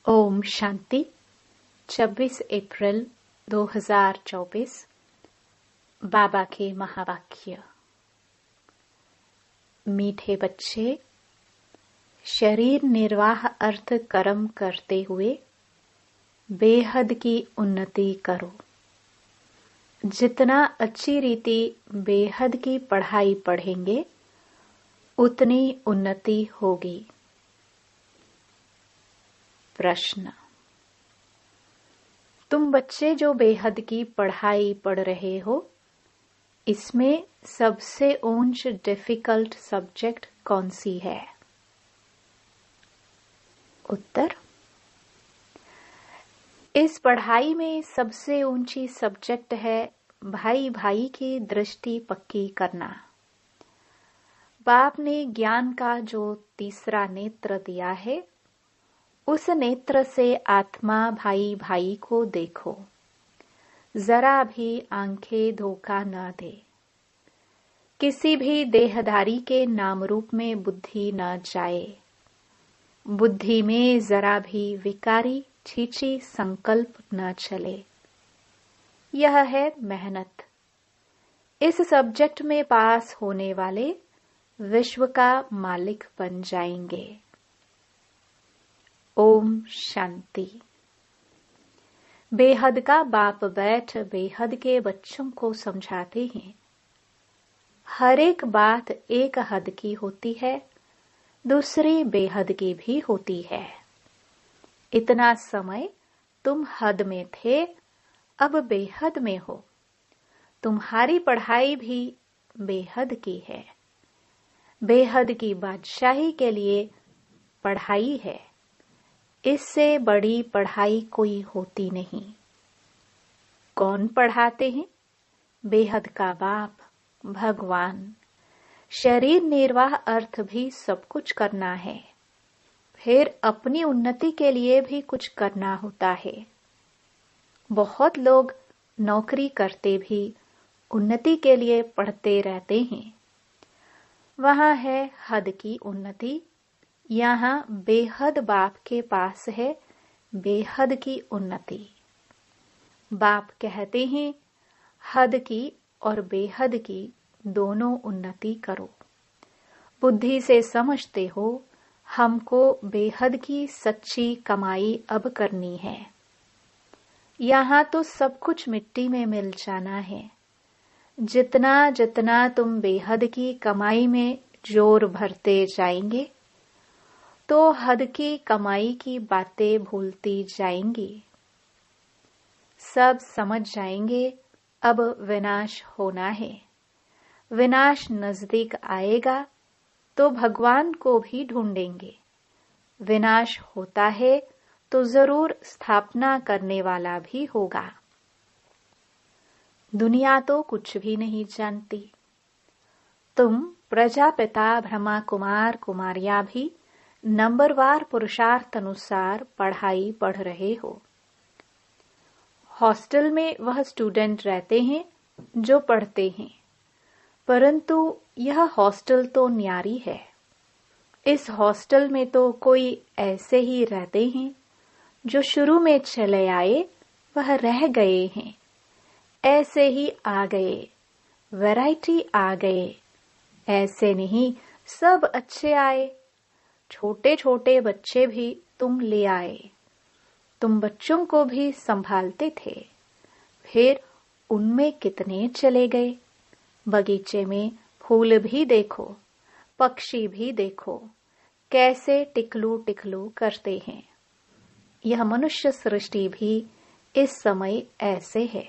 ओम शांति। 26 अप्रैल 2024। बाबा के महावाक्य। मीठे बच्चे, शरीर निर्वाह अर्थ कर्म करते हुए बेहद की उन्नति करो। जितना अच्छी रीति बेहद की पढ़ाई पढ़ेंगे उतनी उन्नति होगी। प्रश्न: तुम बच्चे जो बेहद की पढ़ाई पढ़ रहे हो, इसमें सबसे ऊंच डिफिकल्ट सब्जेक्ट कौन सी है? उत्तर: इस पढ़ाई में सबसे ऊंची सब्जेक्ट है भाई भाई की दृष्टि पक्की करना। बाप ने ज्ञान का जो तीसरा नेत्र दिया है, उस नेत्र से आत्मा भाई भाई को देखो। जरा भी आंखें धोखा न दे। किसी भी देहधारी के नाम रूप में बुद्धि न जाए। बुद्धि में जरा भी विकारी छीछी संकल्प न चले। यह है मेहनत। इस सब्जेक्ट में पास होने वाले विश्व का मालिक बन जाएंगे। ओम शांति। बेहद का बाप बैठ बेहद के बच्चों को समझाते हैं। हर एक बात एक हद की होती है, दूसरी बेहद की भी होती है। इतना समय तुम हद में थे, अब बेहद में हो। तुम्हारी पढ़ाई भी बेहद की है। बेहद की बादशाही के लिए पढ़ाई है। इससे बड़ी पढ़ाई कोई होती नहीं। कौन पढ़ाते हैं? बेहद का बाप, भगवान। शरीर निर्वाह अर्थ भी सब कुछ करना है, फिर अपनी उन्नति के लिए भी कुछ करना होता है। बहुत लोग नौकरी करते भी उन्नति के लिए पढ़ते रहते हैं। वहां है हद की उन्नति, यहाँ बेहद बाप के पास है बेहद की उन्नति। बाप कहते हैं हद की और बेहद की दोनों उन्नति करो। बुद्धि से समझते हो हमको बेहद की सच्ची कमाई अब करनी है। यहाँ तो सब कुछ मिट्टी में मिल जाना है। जितना जितना तुम बेहद की कमाई में जोर भरते जाएंगे, तो हद की कमाई की बातें भूलती जाएंगी। सब समझ जाएंगे अब विनाश होना है। विनाश नजदीक आएगा तो भगवान को भी ढूंढेंगे। विनाश होता है तो जरूर स्थापना करने वाला भी होगा। दुनिया तो कुछ भी नहीं जानती। तुम प्रजापिता ब्रह्मा कुमार कुमारियां भी नंबरवार पुरुषार्थ अनुसार पढ़ाई पढ़ रहे हो। हॉस्टल में वह स्टूडेंट रहते हैं जो पढ़ते हैं, परंतु यह हॉस्टल तो न्यारी है। इस हॉस्टल में तो कोई ऐसे ही रहते हैं जो शुरू में चले आए वह रह गए हैं, ऐसे ही आ गए, वैरायटी आ गए। ऐसे नहीं सब अच्छे आए। छोटे छोटे बच्चे भी तुम ले आए। तुम बच्चों को भी संभालते थे, फिर उनमें कितने चले गए। बगीचे में फूल भी देखो, पक्षी भी देखो, कैसे टिकलू टिकलू करते हैं। यह मनुष्य सृष्टि भी इस समय ऐसे है।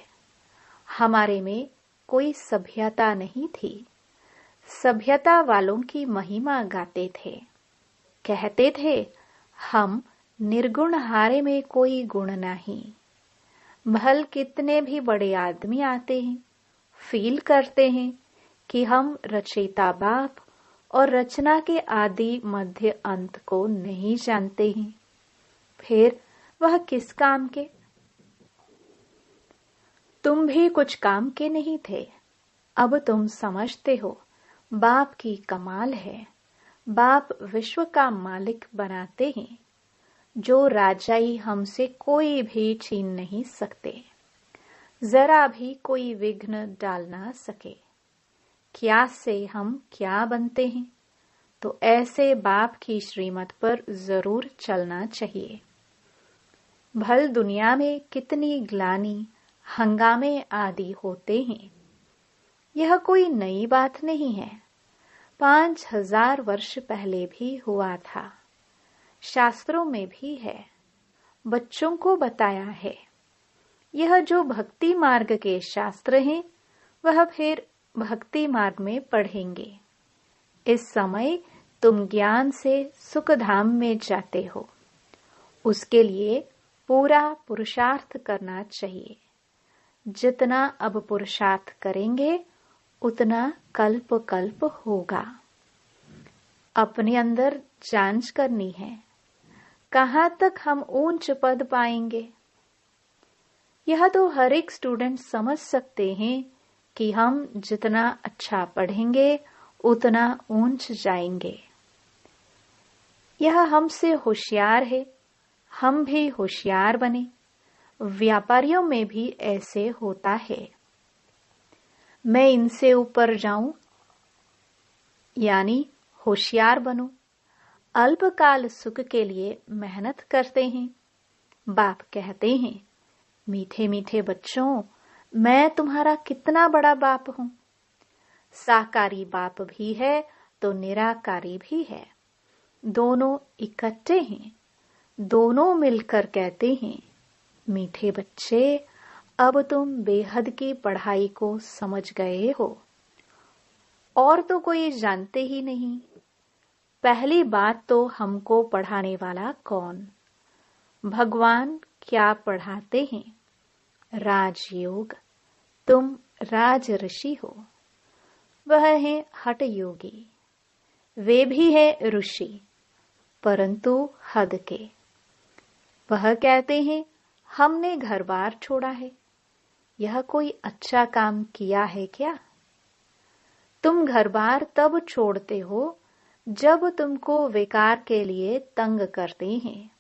हमारे में कोई सभ्यता नहीं थी। सभ्यता वालों की महिमा गाते थे। कहते थे हम निर्गुण हारे में कोई गुण नहीं। भल कितने भी बड़े आदमी आते हैं, फील करते हैं कि हम रचयिता बाप और रचना के आदि मध्य अंत को नहीं जानते हैं। फिर वह किस काम के? तुम भी कुछ काम के नहीं थे। अब तुम समझते हो बाप की कमाल है। बाप विश्व का मालिक बनाते हैं। जो राजाई हमसे कोई भी छीन नहीं सकते, जरा भी कोई विघ्न डाल ना सके। क्या से हम क्या बनते हैं, तो ऐसे बाप की श्रीमत पर जरूर चलना चाहिए। भल दुनिया में कितनी ग्लानि, हंगामे आदि होते हैं, यह कोई नई बात नहीं है। 5000 वर्ष पहले भी हुआ था, शास्त्रों में भी है, बच्चों को बताया है। यह जो भक्ति मार्ग के शास्त्र हैं, वह फिर भक्ति मार्ग में पढ़ेंगे। इस समय तुम ज्ञान से सुख धाम में जाते हो, उसके लिए पूरा पुरुषार्थ करना चाहिए। जितना अब पुरुषार्थ करेंगे, उतना कल्प कल्प होगा। अपने अंदर जांच करनी है, कहाँ तक हम ऊंच पद पाएंगे। यह तो हर एक स्टूडेंट समझ सकते हैं कि हम जितना अच्छा पढ़ेंगे, उतना ऊंच जाएंगे। यह हमसे होशियार है, हम भी होशियार बने। व्यापारियों में भी ऐसे होता है। मैं इनसे ऊपर जाऊं, यानी होशियार बनूं। अल्पकाल सुख के लिए मेहनत करते हैं। बाप कहते हैं, मीठे मीठे बच्चों, मैं तुम्हारा कितना बड़ा बाप हूं। साकारी बाप भी है तो निराकारी भी है, दोनों इकट्ठे हैं। दोनों मिलकर कहते हैं, मीठे बच्चे, अब तुम बेहद की पढ़ाई को समझ गए हो, और तो कोई जानते ही नहीं। पहली बात तो हमको पढ़ाने वाला कौन? भगवान क्या पढ़ाते हैं? राजयोग। तुम राज ऋषि हो, वह है हठ योगी। वे भी है ऋषि, परंतु हद के। वह कहते हैं, हमने घर बार छोड़ा है, यह कोई अच्छा काम किया है क्या? तुम घर बार तब छोड़ते हो जब तुमको विकार के लिए तंग करते हैं।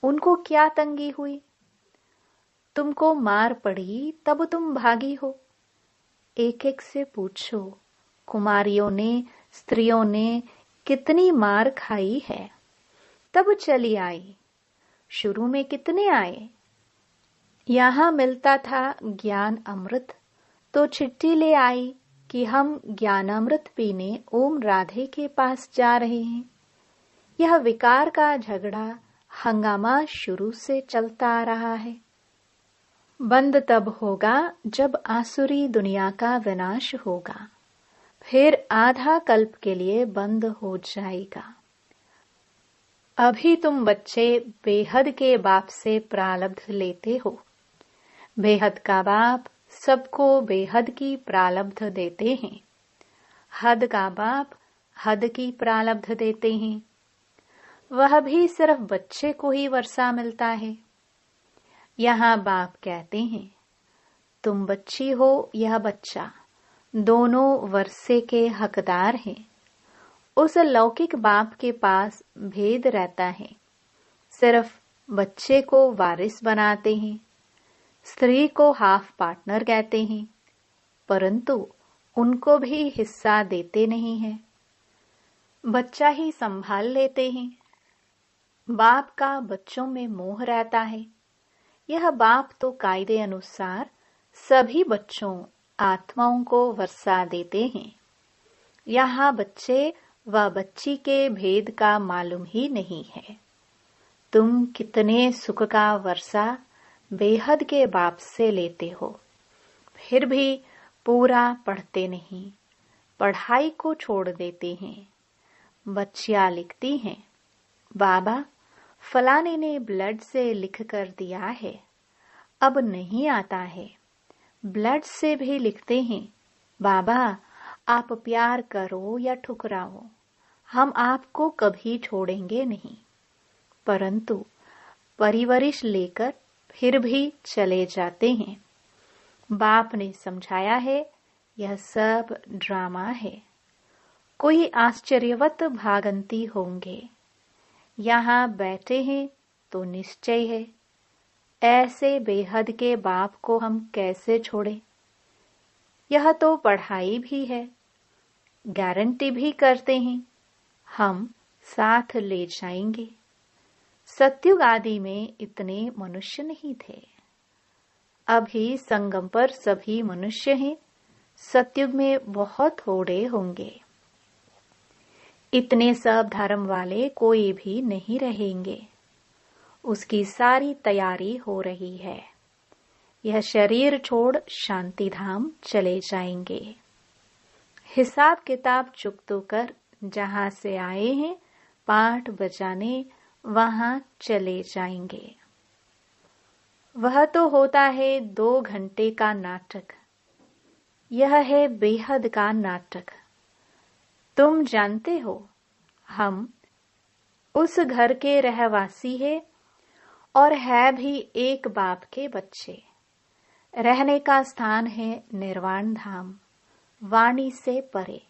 उनको क्या तंगी हुई? तुमको मार पड़ी तब तुम भागी हो। एक एक से पूछो, कुमारियों ने, स्त्रियों ने कितनी मार खाई है, तब चली आई। शुरू में कितने आए? यहां मिलता था ज्ञान अमृत, तो चिट्ठी ले आई कि हम ज्ञान अमृत पीने ओम राधे के पास जा रहे हैं। यह विकार का झगड़ा, हंगामा शुरू से चलता आ रहा है। बंद तब होगा जब आसुरी दुनिया का विनाश होगा, फिर आधा कल्प के लिए बंद हो जाएगा। अभी तुम बच्चे बेहद के बाप से प्रारब्ध लेते हो। बेहद का बाप सबको बेहद की प्रारब्ध देते हैं। हद का बाप हद की प्रारब्ध देते हैं। वह भी सिर्फ बच्चे को ही वर्षा मिलता है। यहाँ बाप कहते हैं, तुम बच्ची हो, यह बच्चा, दोनों वर्षे के हकदार हैं। उस लौकिक बाप के पास भेद रहता है, सिर्फ बच्चे को वारिस बनाते हैं, स्त्री को हाफ पार्टनर कहते हैं, परंतु उनको भी हिस्सा देते नहीं हैं। बच्चा ही संभाल लेते हैं। बाप का बच्चों में मोह रहता है। यह बाप तो कायदे अनुसार सभी बच्चों, आत्माओं को वर्षा देते हैं। यहाँ बच्चे व बच्ची के भेद का मालूम ही नहीं है। तुम कितने सुख का वर्षा बेहद के बाप से लेते हो, फिर भी पूरा पढ़ते नहीं, पढ़ाई को छोड़ देते हैं। बच्चियां लिखती हैं, बाबा फलाने ने ब्लड से लिख कर दिया है, अब नहीं आता है। ब्लड से भी लिखते हैं, बाबा आप प्यार करो या ठुकराओ, हम आपको कभी छोड़ेंगे नहीं। परंतु परिवरिश लेकर फिर भी चले जाते हैं। बाप ने समझाया है, यह सब ड्रामा है। कोई आश्चर्यवत भागंती होंगे। यहाँ बैठे हैं तो निश्चय है, ऐसे बेहद के बाप को हम कैसे छोड़ें। यह तो पढ़ाई भी है, गारंटी भी करते हैं हम साथ ले जाएंगे। सतयुग आदि में इतने मनुष्य नहीं थे, अभी संगम पर सभी मनुष्य हैं, सतयुग में बहुत थोड़े होंगे। इतने सब धर्म वाले कोई भी नहीं रहेंगे, उसकी सारी तैयारी हो रही है। यह शरीर छोड़ शांति धाम चले जाएंगे। हिसाब किताब चुकतो कर जहां से आए हैं पाठ बजाने वहां चले जाएंगे। वह तो होता है 2 घंटे का नाटक, यह है बेहद का नाटक। तुम जानते हो हम उस घर के रहवासी है और है भी एक बाप के बच्चे। रहने का स्थान है निर्वाण धाम, वाणी से परे।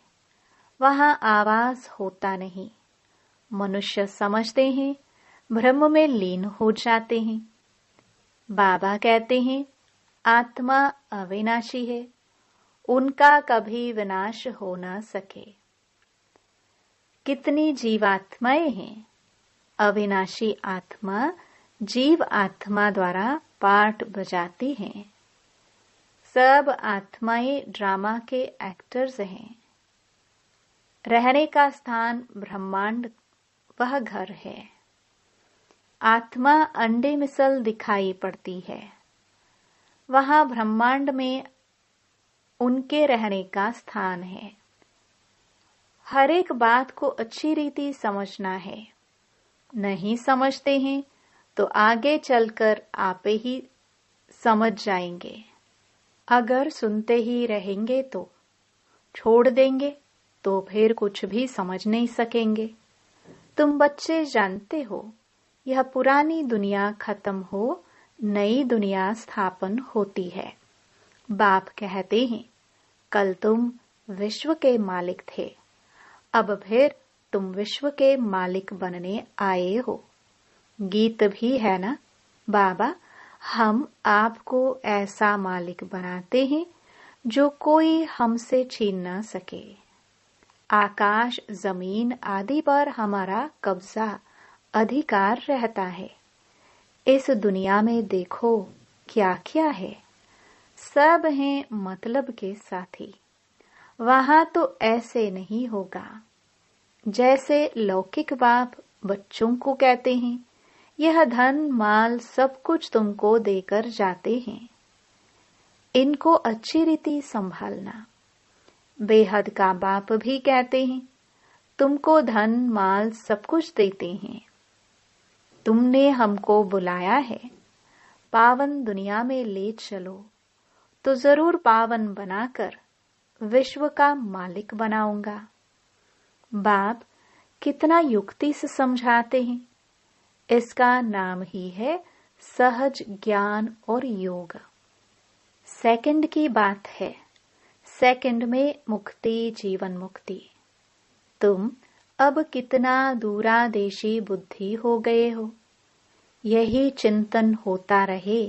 वहां आवाज होता नहीं। मनुष्य समझते हैं, ब्रह्म में लीन हो जाते हैं। बाबा कहते हैं आत्मा अविनाशी है, उनका कभी विनाश हो ना सके। कितनी जीवात्माएं हैं। अविनाशी आत्मा जीव आत्मा द्वारा पाठ बजाती हैं। सब आत्माएं ड्रामा के एक्टर्स हैं। रहने का स्थान ब्रह्मांड वह घर है। आत्मा अंडे मिसल दिखाई पड़ती है, वहां ब्रह्मांड में उनके रहने का स्थान है। हर एक बात को अच्छी रीति समझना है। नहीं समझते हैं तो आगे चलकर आप ही समझ जाएंगे। अगर सुनते ही रहेंगे तो छोड़ देंगे तो फिर कुछ भी समझ नहीं सकेंगे। तुम बच्चे जानते हो, यह पुरानी दुनिया खत्म हो, नई दुनिया स्थापन होती है। बाप कहते हैं कल तुम विश्व के मालिक थे, अब फिर तुम विश्व के मालिक बनने आए हो। गीत भी है ना, बाबा हम आपको ऐसा मालिक बनाते हैं जो कोई हमसे छीन ना सके। आकाश जमीन आदि पर हमारा कब्जा अधिकार रहता है। इस दुनिया में देखो क्या क्या है, सब हैं मतलब के साथी। वहां तो ऐसे नहीं होगा। जैसे लौकिक बाप बच्चों को कहते हैं यह धन माल सब कुछ तुमको देकर जाते हैं, इनको अच्छी रीति संभालना। बेहद का बाप भी कहते हैं तुमको धन माल सब कुछ देते हैं। तुमने हमको बुलाया है, पावन दुनिया में ले चलो तो जरूर पावन बनाकर विश्व का मालिक बनाऊंगा। बाप कितना युक्ति से समझाते हैं। इसका नाम ही है सहज ज्ञान और योग। सेकंड की बात है, सेकंड में मुक्ति, जीवन मुक्ति। तुम अब कितना दूरादेशी बुद्धि हो गए हो। यही चिंतन होता रहे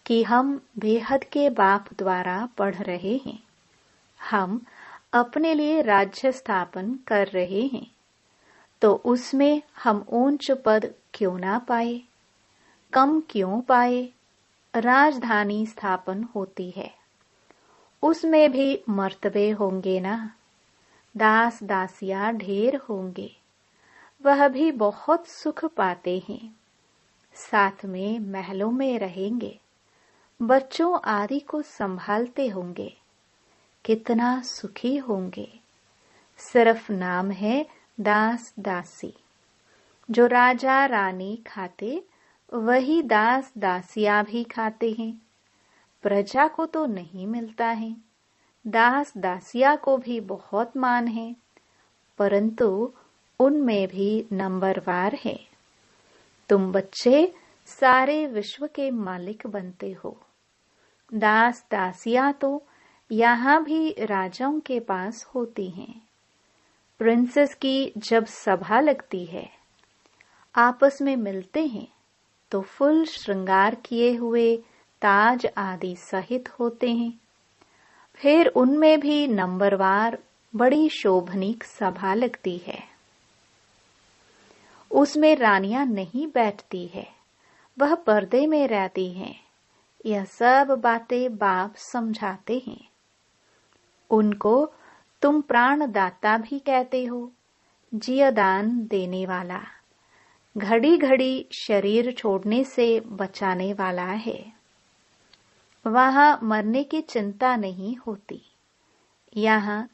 कि हम बेहद के बाप द्वारा पढ़ रहे हैं, हम अपने लिए राज्य स्थापन कर रहे हैं, तो उसमें हम ऊंच पद क्यों ना पाए, कम क्यों पाए। राजधानी स्थापन होती है, उसमें भी मर्तबे होंगे ना। दास दासियां ढेर होंगे, वह भी बहुत सुख पाते हैं। साथ में महलों में रहेंगे, बच्चों आदि को संभालते होंगे, कितना सुखी होंगे। सिर्फ नाम है दास दासी। जो राजा रानी खाते वही दास दासियां भी खाते हैं। प्रजा को तो नहीं मिलता है, दास दासिया को भी बहुत मान है, परंतु उनमें भी नंबरवार है। तुम बच्चे सारे विश्व के मालिक बनते हो। दास दासिया तो यहाँ भी राजाओं के पास होती हैं। प्रिंसेस की जब सभा लगती है, आपस में मिलते हैं तो फुल श्रृंगार किए हुए ताज आदि सहित होते हैं। फिर उनमें भी नंबरवार बड़ी शोभनीक सभा लगती है। उसमें रानियां नहीं बैठती है, वह पर्दे में रहती हैं। यह सब बातें बाप समझाते हैं। उनको तुम प्राणदाता भी कहते हो, जीवदान देने वाला, घड़ी घड़ी शरीर छोड़ने से बचाने वाला है। वहां मरने की चिंता नहीं होती। यहाँ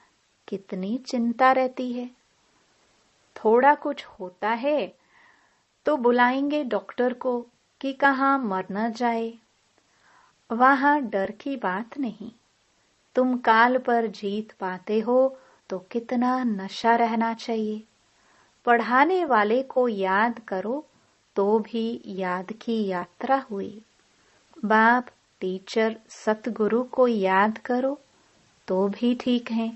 कितनी चिंता रहती है। थोड़ा कुछ होता है तो बुलाएंगे डॉक्टर को कि कहाँ मर न जाए। वहां डर की बात नहीं। तुम काल पर जीत पाते हो तो कितना नशा रहना चाहिए। पढ़ाने वाले को याद करो तो भी याद की यात्रा हुई। बाप, टीचर, सतगुरु को याद करो तो भी ठीक है।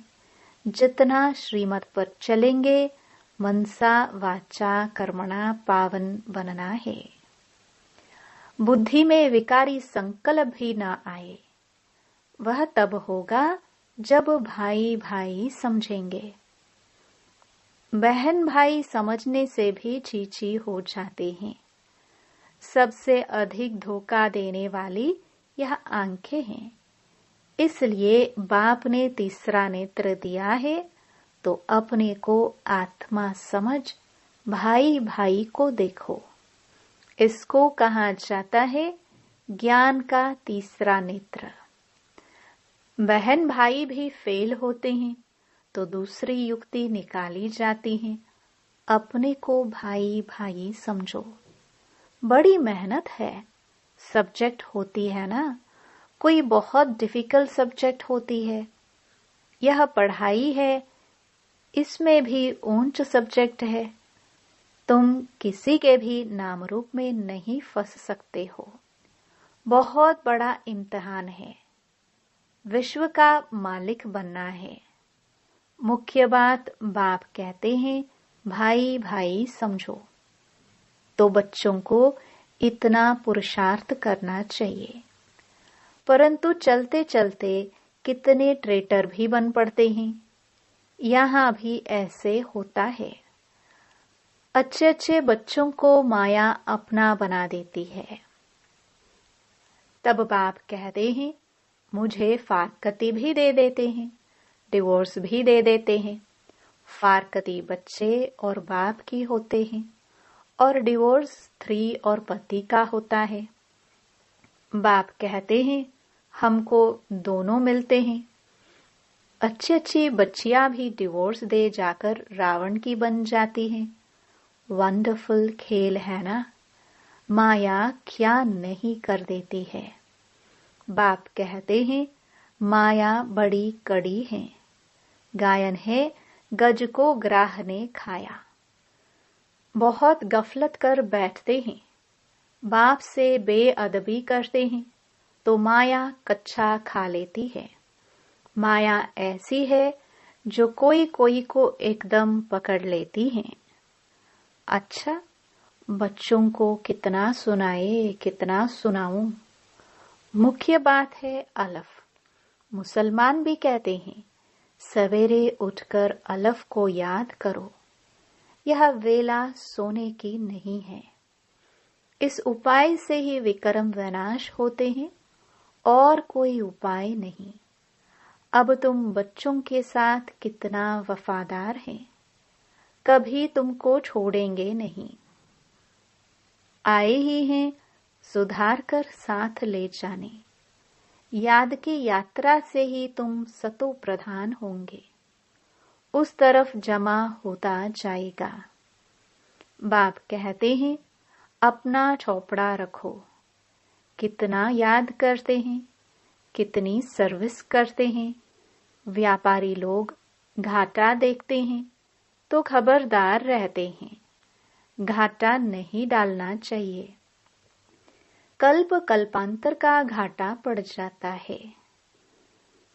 जितना श्रीमत पर चलेंगे मनसा वाचा कर्मणा पावन बनना है। बुद्धि में विकारी संकल्प भी न आए। वह तब होगा जब भाई भाई समझेंगे। बहन भाई समझने से भी चीची हो जाते हैं। सबसे अधिक धोखा देने वाली यह आंखें हैं। इसलिए बाप ने तीसरा नेत्र दिया है तो अपने को आत्मा समझ भाई भाई को देखो। इसको कहा जाता है ज्ञान का तीसरा नेत्र। बहन भाई भी फेल होते हैं तो दूसरी युक्ति निकाली जाती है। अपने को भाई भाई समझो। बड़ी मेहनत है। सब्जेक्ट होती है ना, कोई बहुत डिफिकल्ट सब्जेक्ट होती है। यह पढ़ाई है, इसमें भी ऊंच सब्जेक्ट है। तुम किसी के भी नाम रूप में नहीं फंस सकते हो। बहुत बड़ा इम्तिहान है। विश्व का मालिक बनना है। मुख्य बात बाप कहते हैं भाई भाई समझो। तो बच्चों को इतना पुरुषार्थ करना चाहिए। परंतु चलते चलते कितने ट्रेटर भी बन पड़ते हैं। यहाँ भी ऐसे होता है। अच्छे अच्छे बच्चों को माया अपना बना देती है। तब बाप कहते हैं मुझे फारकती भी दे देते हैं, डिवोर्स भी दे देते हैं। फारकती बच्चे और बाप की होते हैं और डिवोर्स स्त्री और पति का होता है। बाप कहते हैं हमको दोनों मिलते हैं। अच्छी अच्छी बच्चियां भी डिवोर्स दे जाकर रावण की बन जाती हैं। वंडरफुल खेल है ना। माया क्या नहीं कर देती है। बाप कहते हैं माया बड़ी कड़ी है। गायन है गज को ग्राह ने खाया। बहुत गफलत कर बैठते हैं। बाप से बेअदबी करते हैं तो माया कच्चा खा लेती है। माया ऐसी है जो कोई कोई को एकदम पकड़ लेती है। अच्छा, बच्चों को कितना सुनाए, कितना सुनाऊं। मुख्य बात है अलफ। मुसलमान भी कहते हैं सवेरे उठकर अलफ को याद करो। यह वेला सोने की नहीं है। इस उपाय से ही विक्रम विनाश होते हैं और कोई उपाय नहीं। अब तुम बच्चों के साथ कितना वफादार हैं। कभी तुमको छोड़ेंगे नहीं। आए ही हैं सुधार कर साथ ले जाने। याद की यात्रा से ही तुम सतो प्रधान होंगे। उस तरफ जमा होता जाएगा। बाप कहते हैं अपना चौपड़ा रखो। कितना याद करते हैं, कितनी सर्विस करते हैं। व्यापारी लोग घाटा देखते हैं तो खबरदार रहते हैं। घाटा नहीं डालना चाहिए। कल्प कल्पांतर का घाटा पड़ जाता है।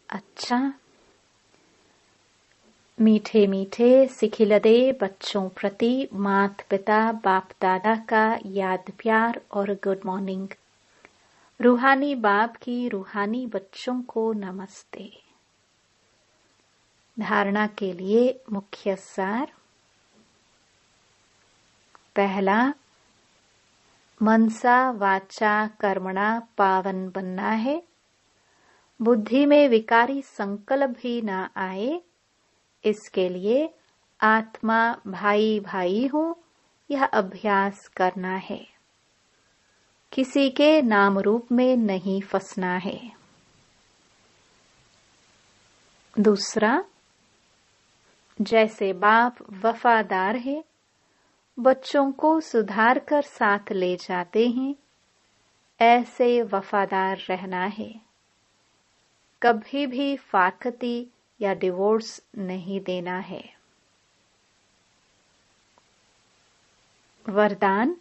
अच्छा, मीठे मीठे सिखिलदे बच्चों प्रति माता पिता बाप दादा का याद प्यार और गुड मॉर्निंग। रूहानी बाप की रूहानी बच्चों को नमस्ते। धारणा के लिए मुख्य सार। पहला, मनसा वाचा कर्मणा पावन बनना है। बुद्धि में विकारी संकल्प भी न आए, इसके लिए आत्मा भाई भाई हो यह अभ्यास करना है। किसी के नाम रूप में नहीं फंसना है। दूसरा, जैसे बाप वफादार है, बच्चों को सुधार कर साथ ले जाते हैं, ऐसे वफादार रहना है। कभी भी फाकती या डिवोर्स नहीं देना है। वरदान,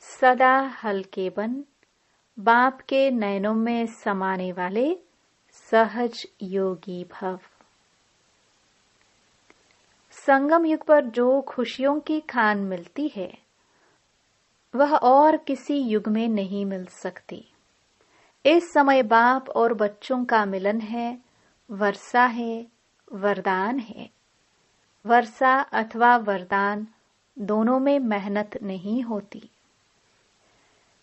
सदा हल्के बन, बाप के नयनों में समाने वाले सहज योगी भव। संगम युग पर जो खुशियों की खान मिलती है, वह और किसी युग में नहीं मिल सकती। इस समय बाप और बच्चों का मिलन है, वर्षा है, वरदान है। वर्षा अथवा वरदान दोनों में मेहनत नहीं होती,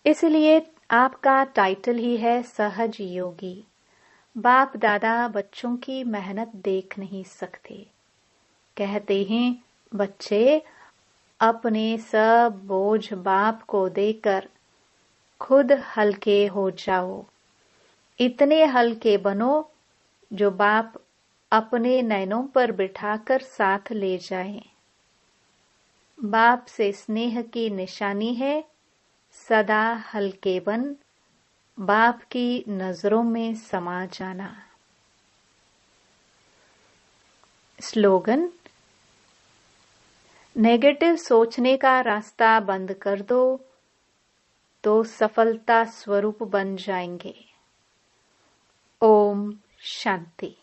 इसलिए आपका टाइटल ही है सहज योगी। बाप दादा बच्चों की मेहनत देख नहीं सकते। कहते हैं, बच्चे अपने सब बोझ बाप को देकर खुद हल्के हो जाओ। इतने हल्के बनो जो बाप अपने नैनों पर बिठाकर साथ ले जाएं। बाप से स्नेह की निशानी है सदा हल्के बन, बाप की नजरों में समा जाना। स्लोगन, नेगेटिव सोचने का रास्ता बंद कर दो तो सफलता स्वरूप बन जाएंगे। ओम शांति।